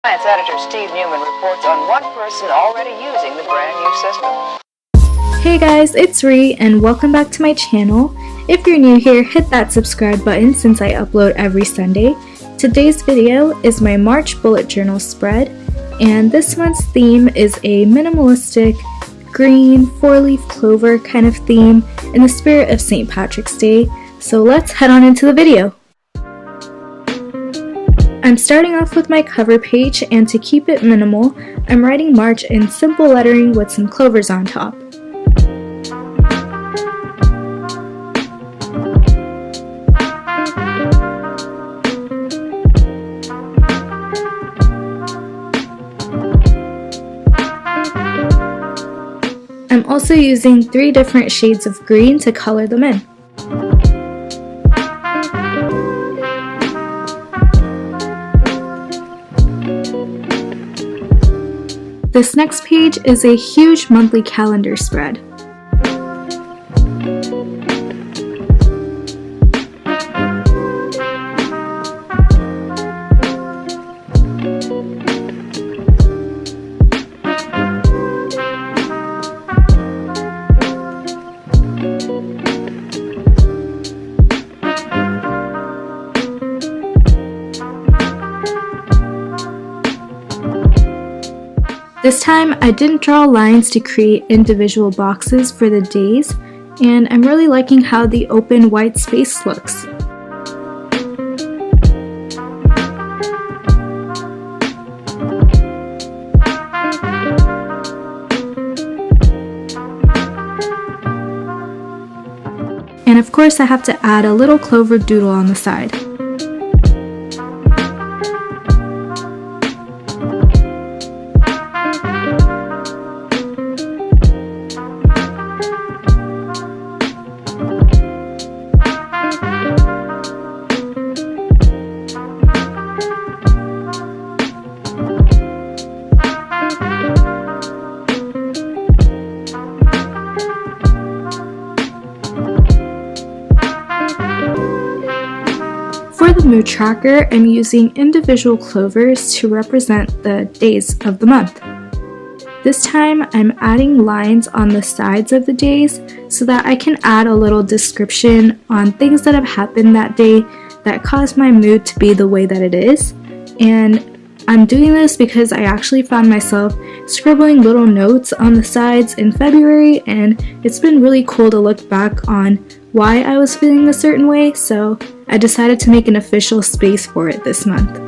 Science editor Steve Newman reports on one person already using the brand new system. Hey guys, it's Ri and welcome back to my channel. If you're new here, hit that subscribe button since I upload every Sunday. Today's video is my March bullet journal spread, and this month's theme is a minimalistic, green, 4-leaf clover kind of theme in the spirit of St. Patrick's Day. So let's head on into the video. I'm starting off with my cover page, and to keep it minimal, I'm writing March in simple lettering with some clovers on top. I'm also using 3 different shades of green to color them in. This next page is a huge monthly calendar spread. This time I didn't draw lines to create individual boxes for the days, and I'm really liking how the open white space looks. And of course I have to add a little clover doodle on the side. For the mood tracker, I'm using individual clovers to represent the days of the month. This time, I'm adding lines on the sides of the days so that I can add a little description on things that have happened that day that caused my mood to be the way that it is. And I'm doing this because I actually found myself scribbling little notes on the sides in February, and it's been really cool to look back on why I was feeling a certain way, so I decided to make an official space for it this month.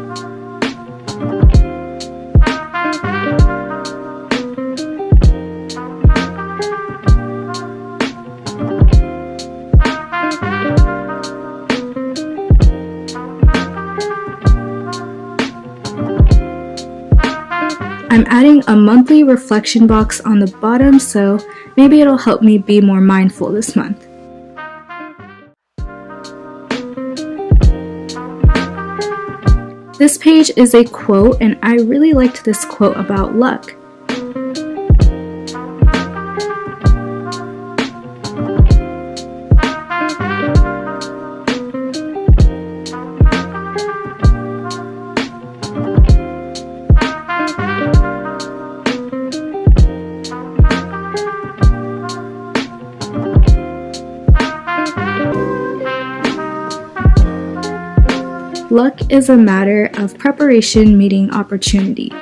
I'm adding a monthly reflection box on the bottom, so maybe it'll help me be more mindful this month. This page is a quote, and I really liked this quote about luck. Luck is a matter of preparation meeting opportunity.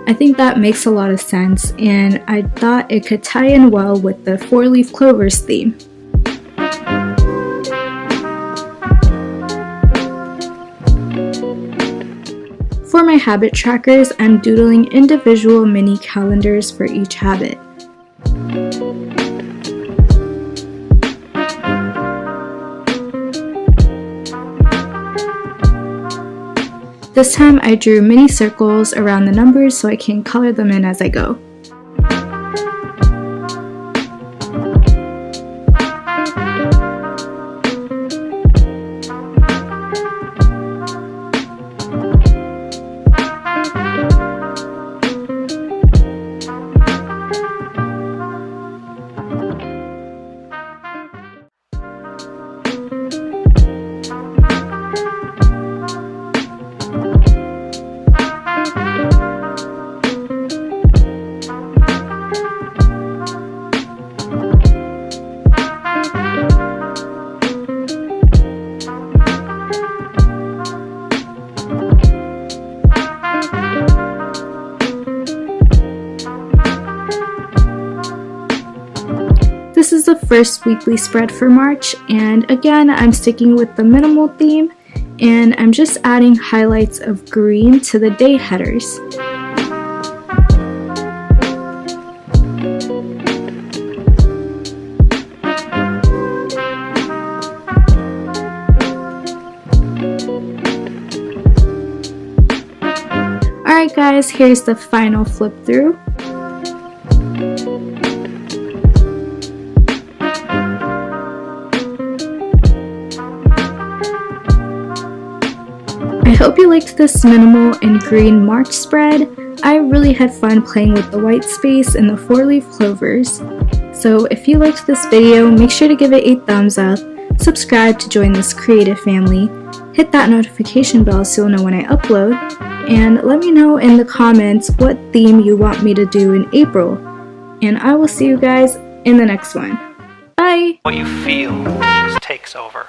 I think that makes a lot of sense, and I thought it could tie in well with the 4-leaf clovers theme. For my habit trackers, I'm doodling individual mini calendars for each habit. This time I drew mini circles around the numbers so I can color them in as I go. this is the first weekly spread for March, and again, I'm sticking with the minimal theme, and I'm just adding highlights of green to the day headers. Alright guys, here's the final flip through. I hope you liked this minimal and green March spread. I really had fun playing with the white space and the 4-leaf clovers. So if you liked this video, make sure to give it a thumbs up, subscribe to join this creative family, hit that notification bell so you'll know when I upload, and let me know in the comments what theme you want me to do in April. And I will see you guys in the next one. Bye! What you feel just takes over.